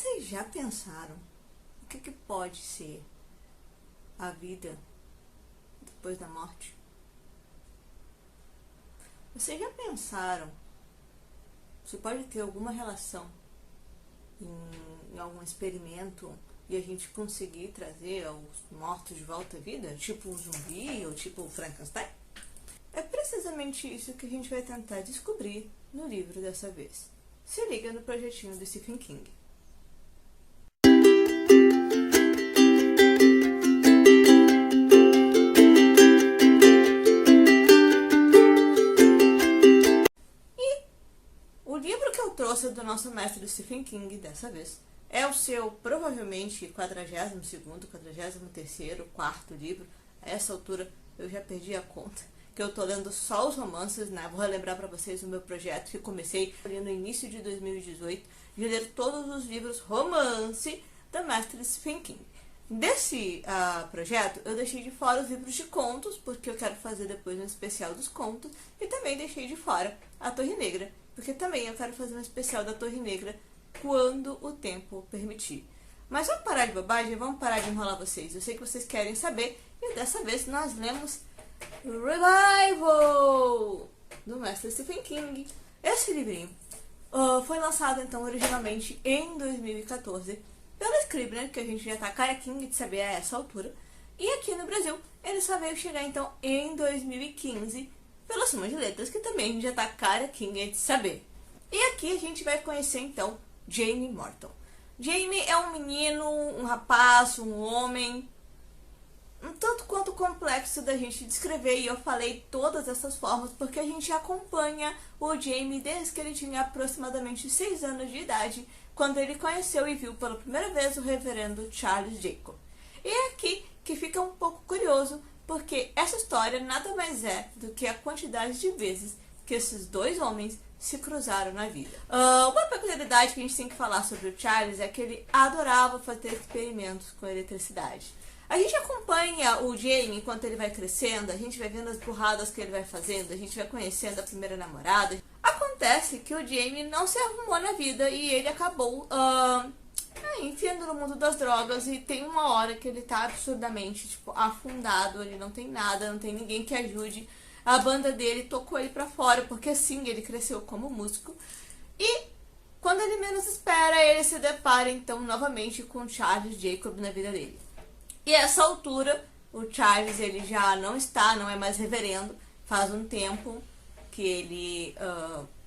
Vocês já pensaram o que pode ser a vida depois da morte? Vocês já pensaram se pode ter alguma relação em algum experimento e a gente conseguir trazer os mortos de volta à vida? Tipo um zumbi ou tipo o Frankenstein? É precisamente isso que a gente vai tentar descobrir no livro dessa vez. Se liga no projetinho do Stephen King. O livro que eu trouxe do nosso mestre Stephen King dessa vez é o seu, provavelmente, 42º, 43º, quarto livro. A essa altura eu já perdi a conta, que eu tô lendo só os romances, né? Vou relembrar para vocês o meu projeto que comecei ali no início de 2018, de ler todos os livros romance da mestre Stephen King. Desse projeto, eu deixei de fora os livros de contos, porque eu quero fazer depois um especial dos contos, e também deixei de fora a Torre Negra, porque também eu quero fazer um especial da Torre Negra quando o tempo permitir. Mas vamos parar de bobagem, vamos parar de enrolar vocês. Eu sei que vocês querem saber, e dessa vez nós lemos Revival, do mestre Stephen King. Esse livrinho foi lançado, então, originalmente em 2014, pela Scribner, que a gente já tá carequinha de saber a essa altura. E aqui no Brasil, ele só veio chegar, então, em 2015, pela Suma de Letras, que também a gente já tá carequinha de saber. E aqui a gente vai conhecer, então, Jamie Morton. Jamie é um menino, um rapaz, um homem, um tanto quanto complexo da gente descrever, e eu falei todas essas formas porque a gente acompanha o Jamie desde que ele tinha aproximadamente 6 anos de idade, quando ele conheceu e viu pela primeira vez o reverendo Charles Jacob. E é aqui que fica um pouco curioso, porque essa história nada mais é do que a quantidade de vezes que esses dois homens se cruzaram na vida. Uma peculiaridade que a gente tem que falar sobre o Charles é que ele adorava fazer experimentos com eletricidade. A gente acompanha o Jamie enquanto ele vai crescendo, a gente vai vendo as burradas que ele vai fazendo, a gente vai conhecendo a primeira namorada. Acontece que o Jamie não se arrumou na vida e ele acabou enfiando no mundo das drogas, e tem uma hora que ele tá absurdamente, tipo, afundado, ele não tem nada, não tem ninguém que ajude. A banda dele tocou ele pra fora, porque assim, ele cresceu como músico. E quando ele menos espera, ele se depara, então, novamente com Charles Jacob na vida dele. E a essa altura, o Charles, ele já não é mais reverendo, faz um tempo que ele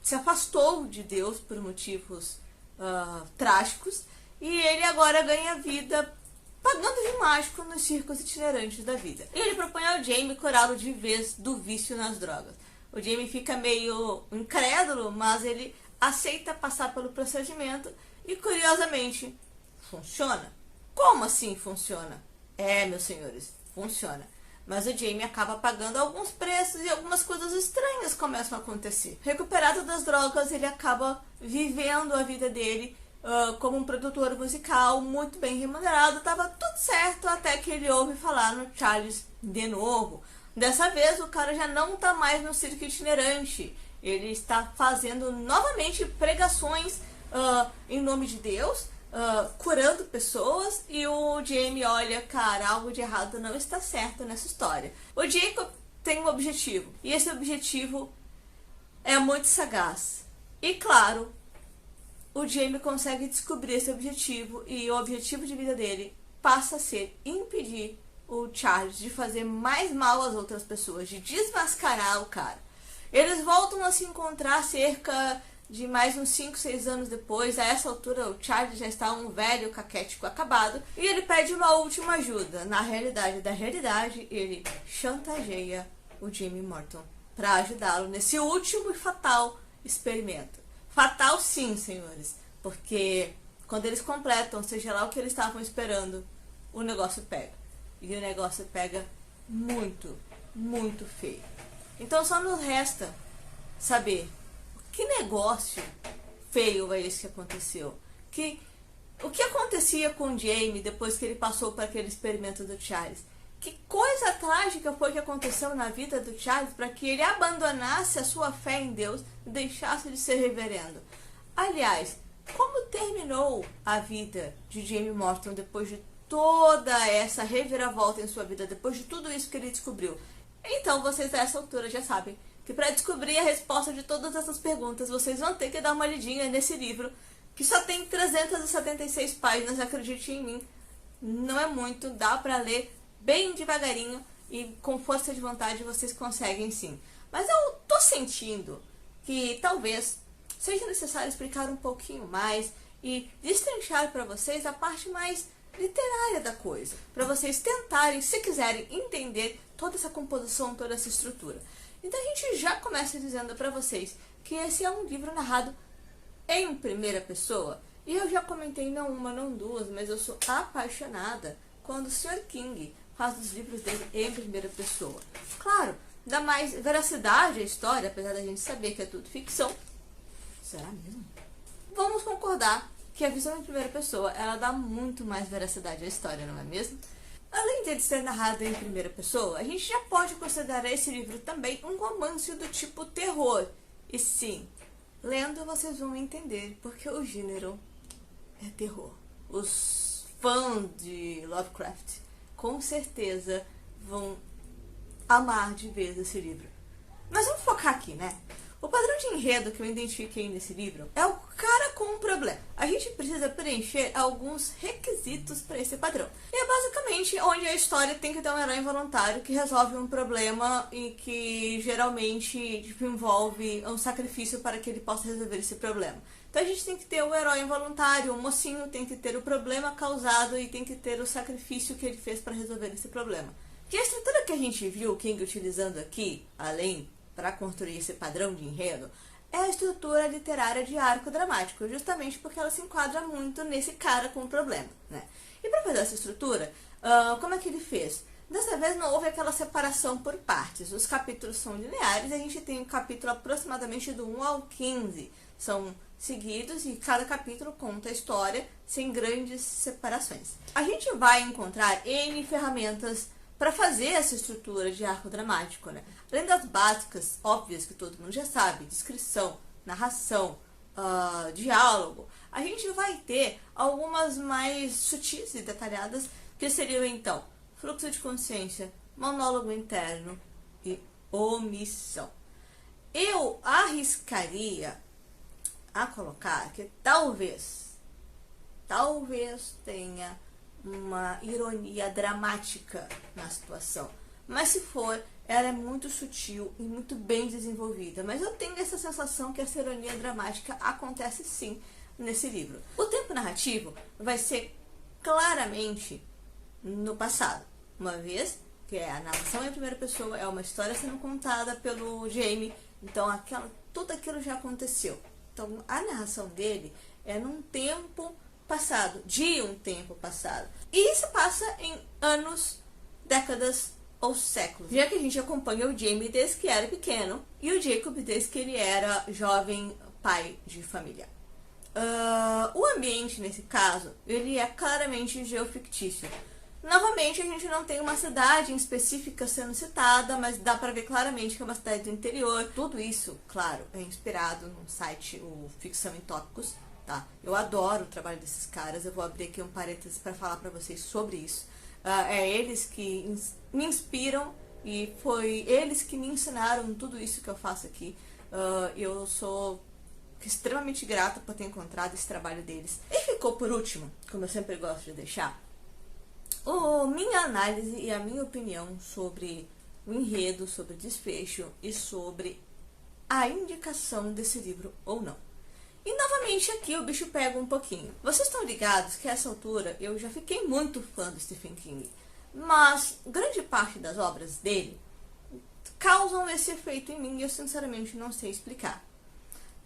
se afastou de Deus por motivos trágicos, e ele agora ganha vida pagando de mágico nos circos itinerantes da vida. E ele propõe ao Jamie curá-lo de vez do vício nas drogas. O Jamie fica meio incrédulo, mas ele aceita passar pelo procedimento e, curiosamente, funciona. Como assim funciona? Meus senhores, funciona. Mas o Jamie acaba pagando alguns preços e algumas coisas estranhas começam a acontecer. Recuperado das drogas, ele acaba vivendo a vida dele como um produtor musical muito bem remunerado. Tava tudo certo até que ele ouve falar no Charles de novo. Dessa vez o cara já não tá mais no circo itinerante. Ele está fazendo novamente pregações em nome de Deus, curando pessoas, e o Jamie olha, cara, algo de errado não está certo nessa história. O Jacob tem um objetivo, e esse objetivo é muito sagaz. E claro, o Jamie consegue descobrir esse objetivo, e o objetivo de vida dele passa a ser impedir o Charles de fazer mais mal às outras pessoas, de desmascarar o cara. Eles voltam a se encontrar cerca de mais uns 5, 6 anos depois. A essa altura o Charles já está um velho caquético acabado, e ele pede uma última ajuda. Na realidade da realidade, ele chantageia o Jamie Morton para ajudá-lo nesse último e fatal experimento. Fatal sim, senhores, porque quando eles completam, seja lá o que eles estavam esperando, o negócio pega. E o negócio pega muito, muito feio. Então só nos resta saber que negócio feio é esse que aconteceu. O que acontecia com o Jamie depois que ele passou por aquele experimento do Charles? Que coisa trágica foi que aconteceu na vida do Charles para que ele abandonasse a sua fé em Deus e deixasse de ser reverendo? Aliás, como terminou a vida de Jamie Morton depois de toda essa reviravolta em sua vida, depois de tudo isso que ele descobriu. Então vocês a essa altura já sabem que para descobrir a resposta de todas essas perguntas, vocês vão ter que dar uma lidinha nesse livro, que só tem 376 páginas, acredite em mim. Não é muito, dá pra ler bem devagarinho e com força de vontade vocês conseguem sim. Mas eu tô sentindo que talvez seja necessário explicar um pouquinho mais e destrinchar para vocês a parte mais literária da coisa, para vocês tentarem, se quiserem, entender toda essa composição, toda essa estrutura. Então a gente já começa dizendo para vocês que esse é um livro narrado em primeira pessoa. E eu já comentei não uma, não duas, mas eu sou apaixonada quando o Sr. King faz os livros dele em primeira pessoa. Claro, dá mais veracidade à história, apesar da gente saber que é tudo ficção. Será mesmo? Vamos concordar que a visão em primeira pessoa, ela dá muito mais veracidade à história, não é mesmo? Além de ele ser narrado em primeira pessoa, a gente já pode considerar esse livro também um romance do tipo terror. E sim, lendo vocês vão entender porque o gênero é terror. Os fãs de Lovecraft com certeza vão amar de vez esse livro. Mas vamos focar aqui, né? O padrão de enredo que eu identifiquei nesse livro é o cara com um problema. A gente precisa preencher alguns requisitos para esse padrão. E é basicamente onde a história tem que ter um herói involuntário que resolve um problema e que geralmente envolve um sacrifício para que ele possa resolver esse problema. Então a gente tem que ter o herói involuntário, o mocinho tem que ter o problema causado e tem que ter o sacrifício que ele fez para resolver esse problema. E a estrutura que a gente viu o King utilizando aqui, além para construir esse padrão de enredo, é a estrutura literária de arco dramático, justamente porque ela se enquadra muito nesse cara com o problema, né? E para fazer essa estrutura, como é que ele fez? Dessa vez não houve aquela separação por partes. Os capítulos são lineares, a gente tem um capítulo aproximadamente do 1 ao 15. São seguidos e cada capítulo conta a história sem grandes separações. A gente vai encontrar N ferramentas para fazer essa estrutura de arco dramático, né? Além das básicas, óbvias, que todo mundo já sabe, descrição, narração, diálogo, a gente vai ter algumas mais sutis e detalhadas, que seriam, então, fluxo de consciência, monólogo interno e omissão. Eu arriscaria a colocar que talvez tenha uma ironia dramática na situação. Mas se for, ela é muito sutil e muito bem desenvolvida. Mas eu tenho essa sensação que essa ironia dramática acontece sim nesse livro. O tempo narrativo vai ser claramente no passado, uma vez que a narração em primeira pessoa é uma história sendo contada pelo Jamie, então tudo aquilo já aconteceu. Então a narração dele é num tempo passado, de um tempo passado. E isso passa em anos, décadas ou séculos. Já que a gente acompanha o Jamie desde que era pequeno e o Jacob desde que ele era jovem pai de família. O ambiente, nesse caso, ele é claramente geofictício. Novamente, a gente não tem uma cidade em específica sendo citada, mas dá pra ver claramente que é uma cidade do interior. Tudo isso, claro, é inspirado no site, o Ficção em Tópicos. Tá? Eu adoro o trabalho desses caras, eu vou abrir aqui um parênteses para falar para vocês sobre isso. É eles que me inspiram e foi eles que me ensinaram tudo isso que eu faço aqui. Eu sou extremamente grata por ter encontrado esse trabalho deles. E ficou por último, como eu sempre gosto de deixar, minha análise e a minha opinião sobre o enredo, sobre o desfecho e sobre a indicação desse livro ou não. E novamente aqui o bicho pega um pouquinho. Vocês estão ligados que a essa altura eu já fiquei muito fã do Stephen King, mas grande parte das obras dele causam esse efeito em mim e eu sinceramente não sei explicar.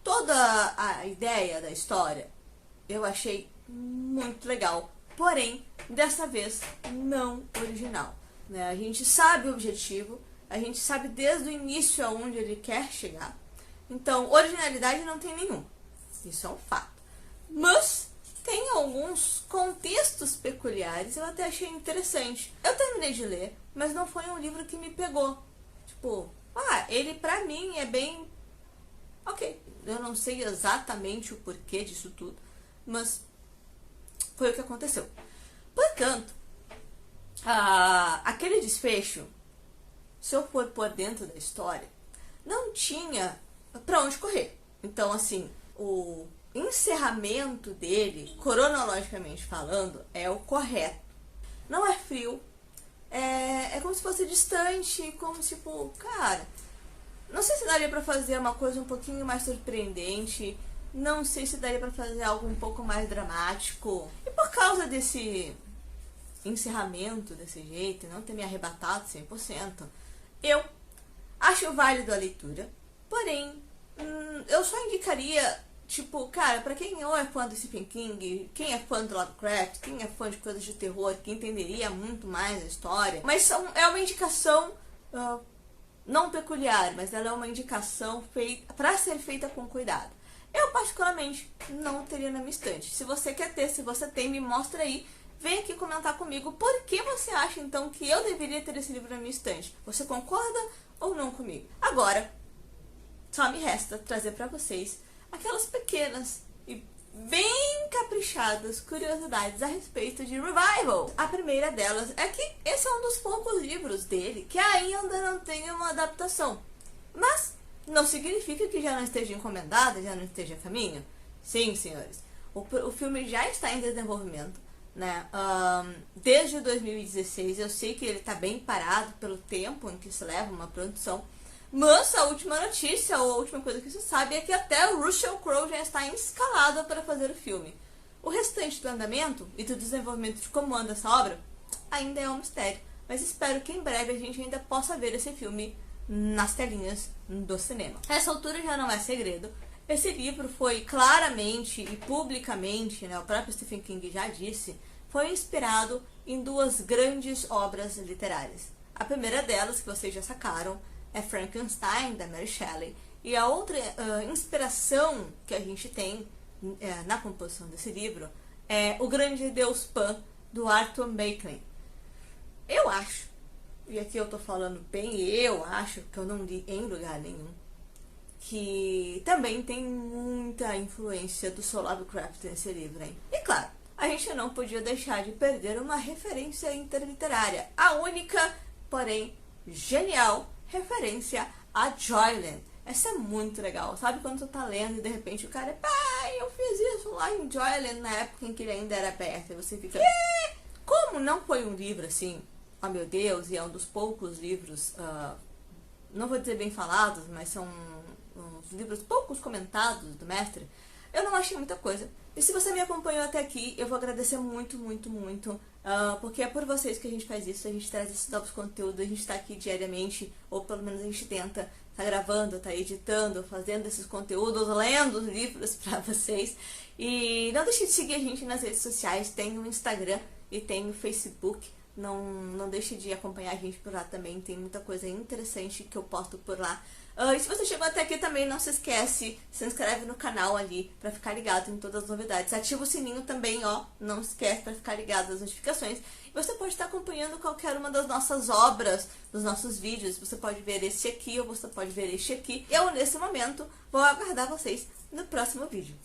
Toda a ideia da história eu achei muito legal, porém dessa vez não original, né? A gente sabe o objetivo, a gente sabe desde o início aonde ele quer chegar, então originalidade não tem nenhum. Isso é um fato. Mas tem alguns contextos peculiares, eu até achei interessante. Eu terminei de ler, mas não foi um livro que me pegou. Tipo, ele pra mim é bem... Ok, eu não sei exatamente o porquê disso tudo, mas foi o que aconteceu. Portanto, aquele desfecho, se eu for por dentro da história, não tinha pra onde correr. Então, assim, o encerramento dele, cronologicamente falando, é o correto. Não é frio, é como se fosse distante, como tipo, cara, não sei se daria pra fazer uma coisa um pouquinho mais surpreendente, não sei se daria pra fazer algo um pouco mais dramático. E por causa desse encerramento desse jeito, não ter me arrebatado 100%, eu acho válido a leitura, porém, eu só indicaria, tipo, cara, pra quem ou é fã do Stephen King, quem é fã do Lovecraft, quem é fã de coisas de terror, que entenderia muito mais a história, mas é uma indicação não peculiar, mas ela é uma indicação feita para ser feita com cuidado. Eu, particularmente, não teria na minha estante. Se você quer ter, se você tem, me mostra aí. Vem aqui comentar comigo por que você acha, então, que eu deveria ter esse livro na minha estante. Você concorda ou não comigo? Agora, só me resta trazer para vocês aquelas pequenas e bem caprichadas curiosidades a respeito de Revival. A primeira delas é que esse é um dos poucos livros dele que ainda não tem uma adaptação. Mas não significa que já não esteja encomendada, já não esteja a caminho. Sim, senhores. O filme já está em desenvolvimento, né? Desde 2016. Eu sei que ele está bem parado pelo tempo em que se leva uma produção. Mas a última notícia, ou a última coisa que se sabe, é que até o Russell Crowe já está escalado para fazer o filme. O restante do andamento e do desenvolvimento de como anda essa obra ainda é um mistério. Mas espero que em breve a gente ainda possa ver esse filme nas telinhas do cinema. Essa altura já não é segredo. Esse livro foi claramente e publicamente, né, o próprio Stephen King já disse, foi inspirado em duas grandes obras literárias. A primeira delas, que vocês já sacaram, é Frankenstein, da Mary Shelley. E a outra inspiração que a gente tem na composição desse livro é O Grande Deus Pan, do Arthur Machen. Eu acho, e aqui eu tô falando bem, eu acho que eu não li em lugar nenhum, que também tem muita influência do Sir Lovecraft nesse livro, hein? E claro, a gente não podia deixar de perder uma referência interliterária, a única, porém genial, referência a Joyland. Essa é muito legal, sabe quando tu tá lendo e de repente o cara, pai, eu fiz isso lá em Joyland na época em que ele ainda era aberto, e você fica, quê? Como não foi um livro assim, oh meu Deus, e é um dos poucos livros, não vou dizer bem falados, mas são uns livros poucos comentados do mestre, eu não achei muita coisa. E se você me acompanhou até aqui, eu vou agradecer muito, muito, muito, porque é por vocês que a gente faz isso, a gente traz esses novos conteúdos, a gente tá aqui diariamente, ou pelo menos a gente tenta, tá gravando, tá editando, fazendo esses conteúdos, lendo os livros pra vocês. E não deixe de seguir a gente nas redes sociais, tem o Instagram e tem o Facebook. Não deixe de acompanhar a gente por lá também, tem muita coisa interessante que eu posto por lá. E se você chegou até aqui também, não se esquece, se inscreve no canal ali pra ficar ligado em todas as novidades. Ativa o sininho também, ó, não esquece pra ficar ligado nas notificações. E você pode estar acompanhando qualquer uma das nossas obras, dos nossos vídeos. Você pode ver esse aqui ou você pode ver este aqui. Eu, nesse momento, vou aguardar vocês no próximo vídeo.